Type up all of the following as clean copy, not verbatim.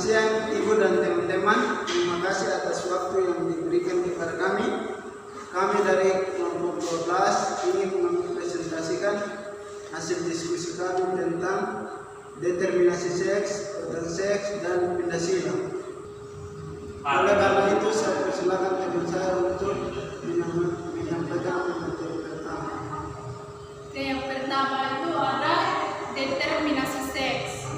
siang Ibu dan teman-teman. Terima kasih atas waktu yang diberikan kepada kami. Kami dari kelompok 12 ingin mempresentasikan hasil diskusi kami tentang determinasi seks, total seks, dan pindah silang. Oleh karena itu saya persilakan teman saya untuk menyampaikan materi pertama. Yang pertama itu ada determinasi seks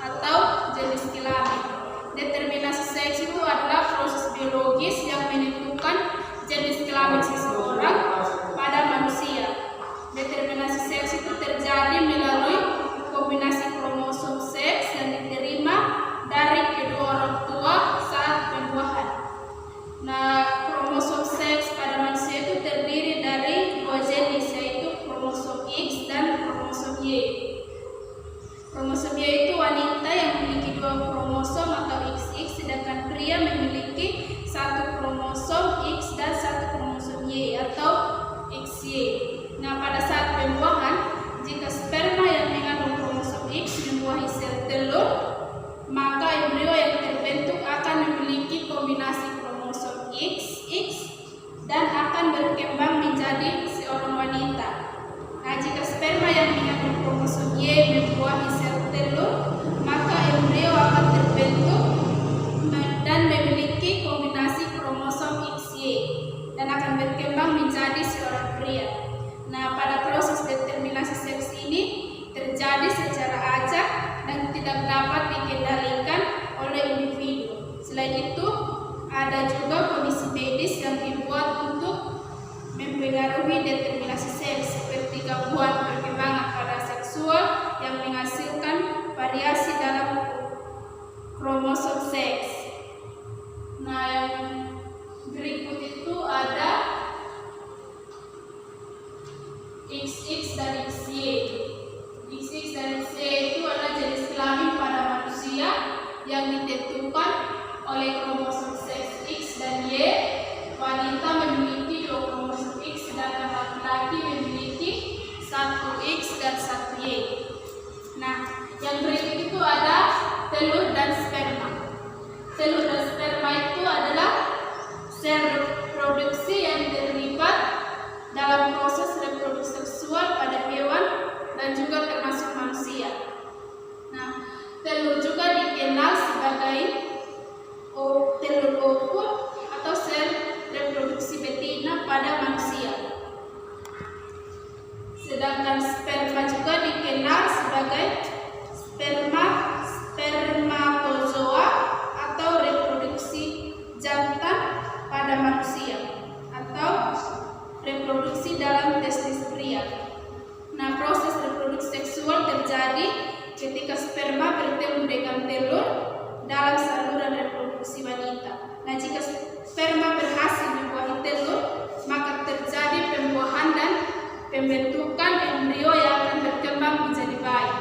atau jenis kelamin. Determinasi seks itu adalah proses biologis yang menentukan jenis kelamin seseorang pada manusia. Determinasi seks itu terjadi melalui kombinasi kromosom seks yang diterima dari kedua orang tua saat pembuahan. Nah, kromosom seks pada manusia itu terdiri dari dua jenis, yaitu kromosom X dan kromosom Y. Kromosom Y itu wanita yang memiliki dua kromosom atau XX, sedangkan pria memiliki satu kromosom X dan satu kromosom Y atau XY. Nah, pada saat pembuahan, jika sperma yang mengandung kromosom X membuahi sel telur, maka embrio yang terbentuk akan memiliki kombinasi kromosom XX dan akan berkembang menjadi seorang wanita. Nah, jika sperma yang mengandung kromosom Y membuahi sel telur, maka embrio akan terbentuk dan memiliki kombinasi kromosom XY dan akan berkembang menjadi seorang pria. Nah, pada proses determinasi seks ini terjadi secara acak dan tidak dapat dikendalikan oleh individu. Selain itu, ada juga kondisi medis yang dibuat untuk mempengaruhi determinasi seks, seperti gangguan perkembangan pada seksual yang menghasilkan variasi dalam kromosom seks. Nah, yang berikut itu ada XX dan XY. XX dan XY itu adalah jenis kelamin pada manusia yang ditentukan oleh kromosom seks X dan Y. Wanita memiliki dua kromosom X, sedangkan laki-laki memiliki satu X dan satu Y. Nah, yang berikut itu ada telur dan sperma. Telur dan sperma itu adalah sel reproduksi yang terlibat dalam proses reproduksi seksual pada hewan dan juga termasuk manusia. Nah, telur juga dikenal sebagai telur ovum atau sel reproduksi betina pada manusia. Sedangkan sperma juga dikenal sebagai spermatozoa atau reproduksi jantan pada manusia atau reproduksi dalam testis pria. Nah, proses reproduksi seksual terjadi ketika sperma bertemu dengan telur dalam saluran reproduksi wanita. Nah, jika sperma berhasil membuahi telur, maka terjadi pembuahan dan pembentukan embrio yang akan berkembang menjadi bayi.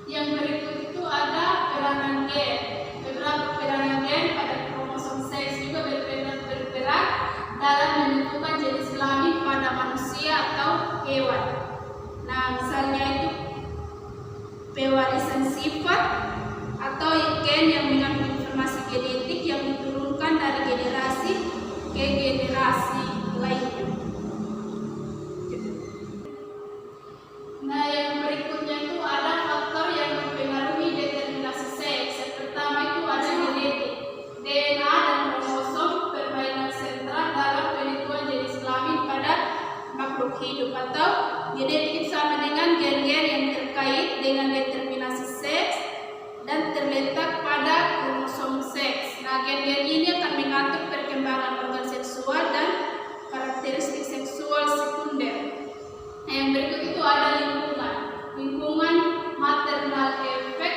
Yang berikut itu ada peranan gen. Beberapa peranan gen pada kromosom seks juga berperan dalam menentukan jenis kelamin pada manusia atau hewan. Nah, misalnya itu pewarisan sifat atau gen yang mengandung informasi genetik yang diturunkan dari generasi ke generasi lainnya. Nah, yang berikutnya itu ada faktor yang mempengaruhi determinasi seks. Yang pertama itu ada genetik. DNA dan kromosom permainan sentral dalam penentuan jenis kelamin pada makhluk hidup, atau genetik sama dengan gen-gen yang terkait dengan determinasi seks dan terletak pada kromosom seks. Nah, gen-gen ini akan mengatur perkembangan organ seksual dan karakteristik seksual sekunder. Nah, yang berikut itu ada lingkungan. Lingkungan, maternal efek,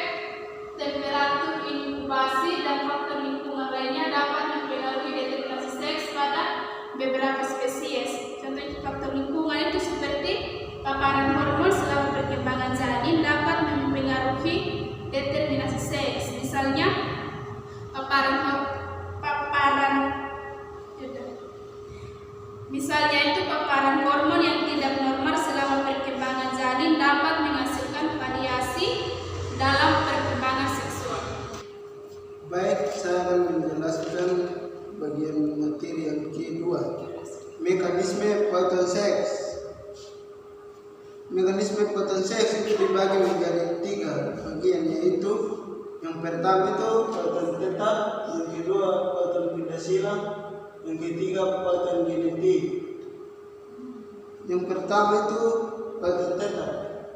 temperatur inkubasi, dan faktor lingkungan lainnya dapat mempengaruhi determinasi seks pada beberapa spesies. Contoh faktor lingkungan itu seperti paparan hormon selama perkembangan janin dapat mempengaruhi determinasi seks. Misalnya misalnya itu paparan hormon yang tidak Mekanisme potong seks itu dibagi menjadi 3 bagian, yaitu yang pertama itu potong tetap, yang kedua potong pindah silang, yang ketiga potong genetik. Yang pertama itu potong tetap.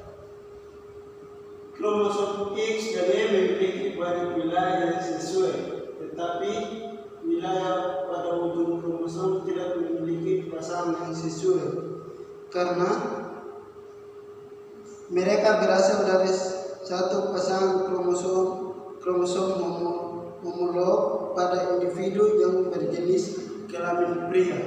Kromosom X dan Y memiliki banyak wilayah yang sesuai, tetapi wilayah pada ujung kromosom tidak memiliki pasangan yang sesuai karena mereka berasal dari satu pasangan kromosom homolog pada individu yang berjenis kelamin pria.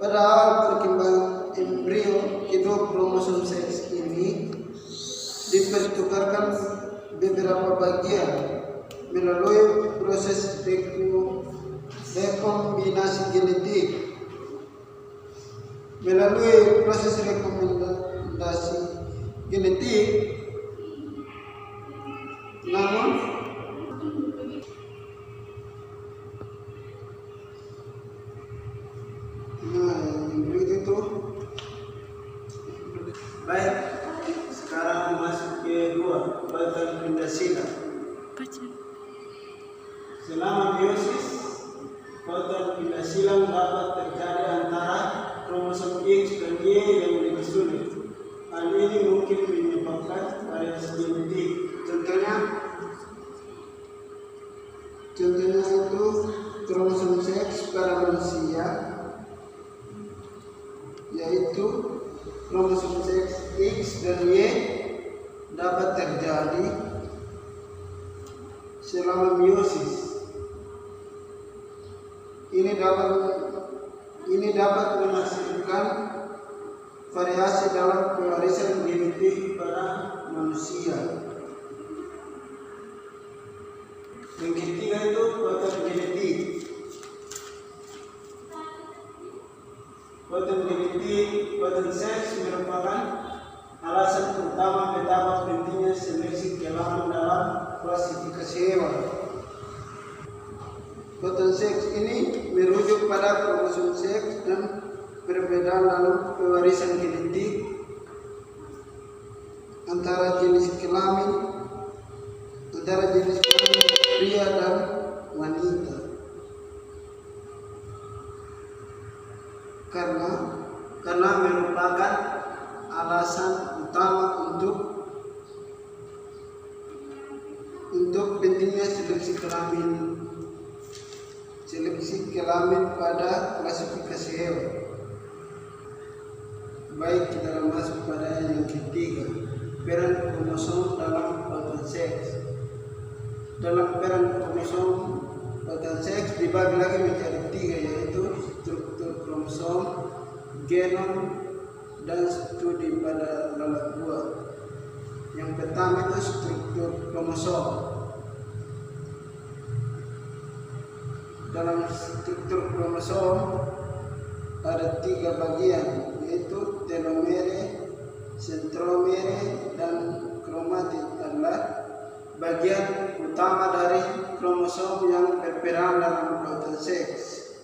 Pada awal perkembangan embrio, kedua kromosom seks ini dipertukarkan beberapa bagian melalui proses rekombinasi genetik. Melalui proses rekombinasi genetik, namun itu baik. Sekarang masuk ke 2 potong pindah silang. Selama meiosis, potong pindah silang dapat terjadi antara kromosom X dan Y yang lebih sulit. Hal ini mungkin menyebabkan variasi genetik. Contohnya itu kromosom seks pada manusia, yaitu kromosom seks X dan Y dapat terjadi selama meiosis. Ini dapat menghasilkan variasi dalam pewarisan genetik pada manusia. Yang ketiga itu potong genetik. Potong seks merupakan alasan utama betapa pentingnya seleksi kelamin dalam klasifikasi hewan. Potong seks ini merujuk pada kromosom seks dan perbedaan dalam pewarisan genetik antara jenis kelamin pria dan wanita. Karena merupakan alasan utama untuk pentingnya seleksi kelamin pada klasifikasi hewan. Baik, kita masuk pada yang ketiga, peran kromosom dalam potong seks. Dalam peran kromosom potong seks dibagi lagi menjadi 3, yaitu struktur kromosom, genom, dan studi pada lalat buah. Yang pertama itu struktur kromosom. Dalam struktur kromosom ada 3 bagian, yaitu telomere, sentromere, dan kromatit adalah bagian utama dari kromosom yang berperan dalam potong seks.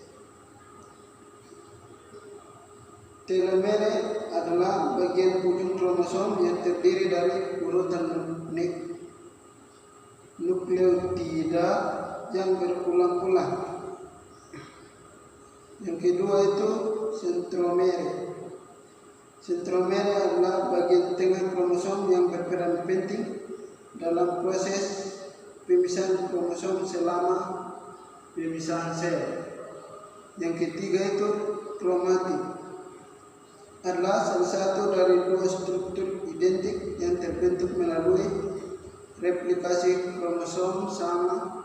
Telomere adalah bagian ujung kromosom yang terdiri dari urutan nukleotida yang berulang-ulang. Yang kedua itu sentromere. Sentromere adalah bagian tengah kromosom yang berperan penting dalam proses pemisahan kromosom selama pemisahan sel. Yang ketiga itu kromatit. Adalah salah satu dari 2 struktur identik yang terbentuk melalui replikasi kromosom sama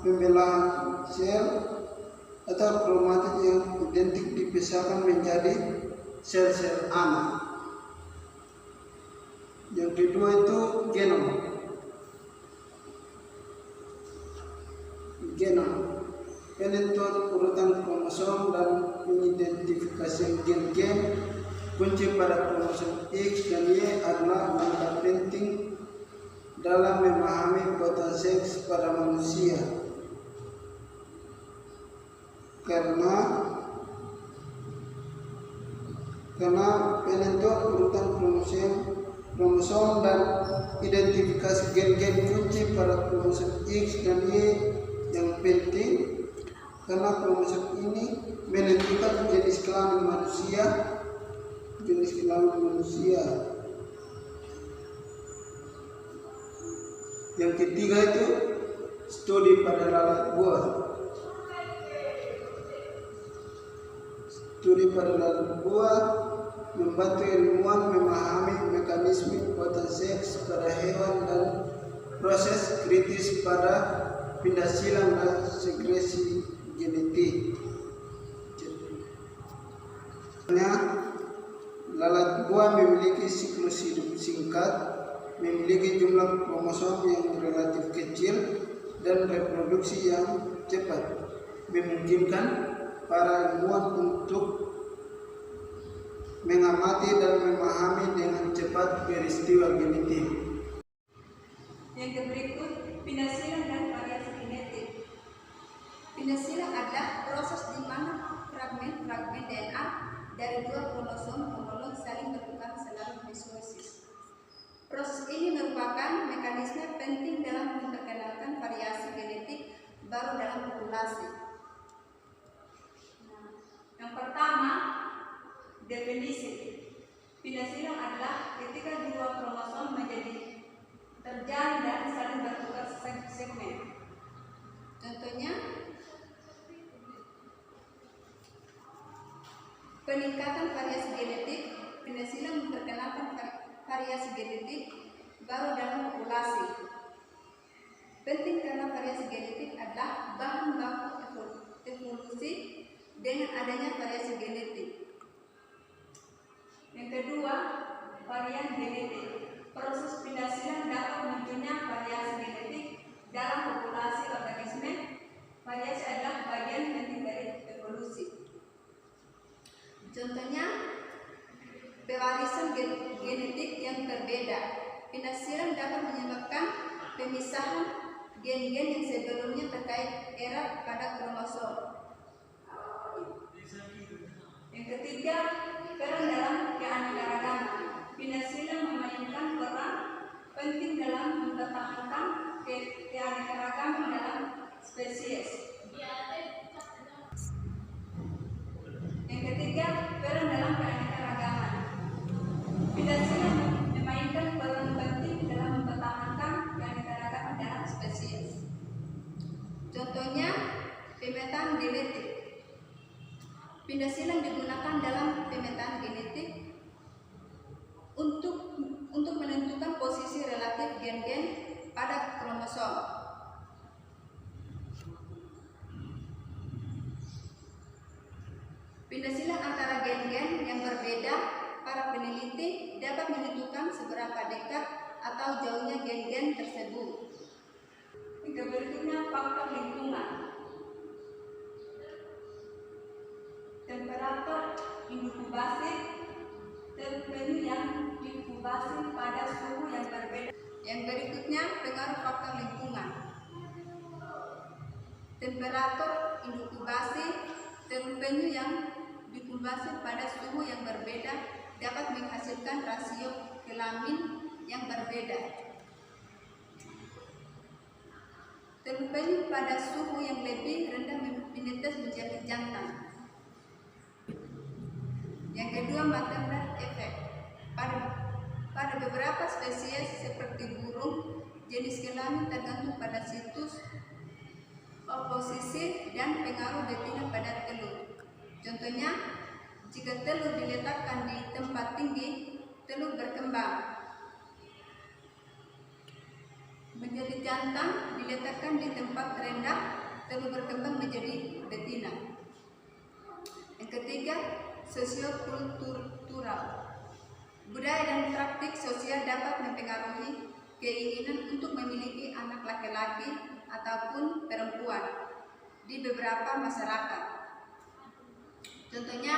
pembelahan sel, atau kromatit yang identik dipisahkan menjadi sel-sel anak. Yang kedua itu genom. Penentuan urutan kromosom dan mengidentifikasi gen-gen kunci pada kromosom X dan Y adalah langkah penting dalam memahami potong seks pada manusia. karena penentuan urutan kromosom dan identifikasi gen-gen kunci pada kromosom X dan Y yang penting, karena kromosom ini menentukan jenis kelamin manusia. Yang ketiga itu studi pada lalat buah. Studi pada lalat buah membantu ilmuwan memahami mekanisme kekuatan seks pada hewan dan proses kritis pada pindah silang dan sekresi genetik. Lalat buah memiliki siklus hidup singkat, memiliki jumlah kromosom yang relatif kecil, dan reproduksi yang cepat, memungkinkan para ilmuwan untuk mengamati dan memahami dengan cepat peristiwa genetik. Yang berikut, pindah silang dan variasi genetik. Pindah silang adalah proses di mana fragmen-fragmen DNA dari dua kromosom homolog saling bertukar selama meiosis. Proses ini merupakan mekanisme penting dalam memperkenalkan variasi genetik baru dalam populasi. Yang pertama, definisi. Pindah silang adalah ketika dua kromosom menjadi terjalin dan saling bertukar segmen. Contohnya, peningkatan variasi genetik. Pindah silang memperkenalkan variasi genetik baru dalam populasi. Penting karena variasi genetik adalah bahan baku evolusi dengan adanya variasi genetik. Yang kedua, varian genetik. Proses pindah silang dapat munculnya variasi genetik dalam populasi organisme. Variasi adalah bagian penting dari evolusi. Contohnya, pewarisan genetik yang berbeda. Pindah silang dapat menyebabkan pemisahan gen-gen yang sebelumnya terkait erat pada kromosom. Yang ketiga, peran dalam keanekaragaman. Pindah silang memainkan peran penting dalam mempertahankan keanekaragaman dalam spesies. Yang ketiga, peran dalam keanekaragaman. Pindah silang memainkan peran penting dalam mempertahankan keanekaragaman dalam spesies. Contohnya, pemetaan genetik. Pindah silang digunakan dalam pemetaan genetik untuk menentukan posisi relatif gen-gen pada kromosom. Pindah silang antara gen-gen yang berbeda, para peneliti dapat menentukan seberapa dekat atau jauhnya gen-gen tersebut. Yang berikutnya, faktor lingkungan. Temperatur inkubasi, penyu yang diinkubasi pada suhu yang berbeda. Yang berikutnya, pengaruh faktor lingkungan. Temperatur inkubasi, penyu yang diinkubasi pada suhu yang berbeda dapat menghasilkan rasio kelamin yang berbeda. Telur penyu pada suhu yang lebih rendah menetas menjadi jantan. Yang kedua, maternal effect. Pada beberapa spesies seperti burung, jenis kelamin tergantung pada situs oposisi dan pengaruh betina pada telur. Contohnya, jika telur diletakkan di tempat tinggi, telur berkembang menjadi jantan. Diletakkan di tempat rendah, telur berkembang menjadi betina. Yang ketiga, sosiokultural. Budaya dan praktik sosial dapat mempengaruhi keinginan untuk memiliki anak laki-laki ataupun perempuan di beberapa masyarakat. Contohnya,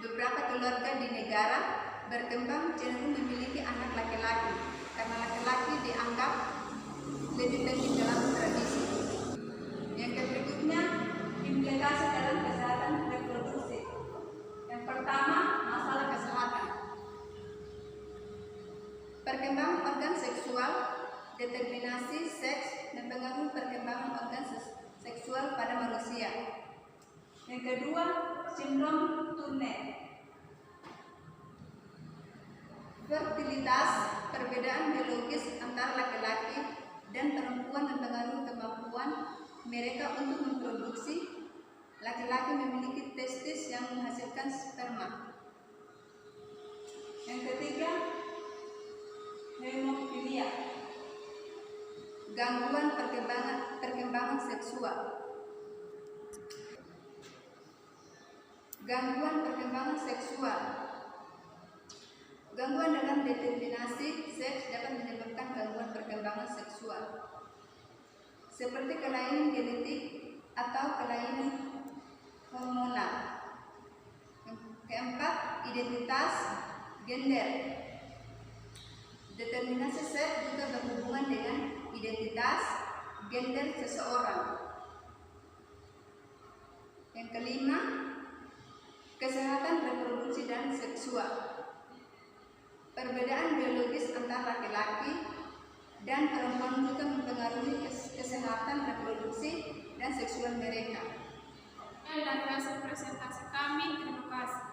beberapa keluarga di negara berkembang cenderung memiliki anak laki-laki karena laki-laki dianggap lebih penting dalam tradisi. Yang berikutnya, implikasi dalam kesehatan perkembangan organ seksual, determinasi seks, dan pengaruh perkembangan organ seksual pada manusia. Yang kedua, sindrom Turner. Fertilitas, perbedaan biologis antara laki-laki dan perempuan mempengaruhi kemampuan mereka untuk memproduksi. Laki-laki memiliki testis yang menghasilkan sperma. Yang ketiga, hemofilia, gangguan perkembangan seksual. Gangguan perkembangan seksual. Gangguan dalam determinasi seks dapat menyebabkan gangguan perkembangan seksual, seperti kelainan genetik atau kelainan hormonal. Yang keempat, identitas gender. Determinasi seks juga berhubungan dengan identitas gender seseorang. Yang kelima, kesehatan reproduksi dan seksual. Perbedaan biologis antara laki-laki dan perempuan juga mempengaruhi kesehatan reproduksi dan seksual mereka. Dari hasil presentasi kami, terima kasih.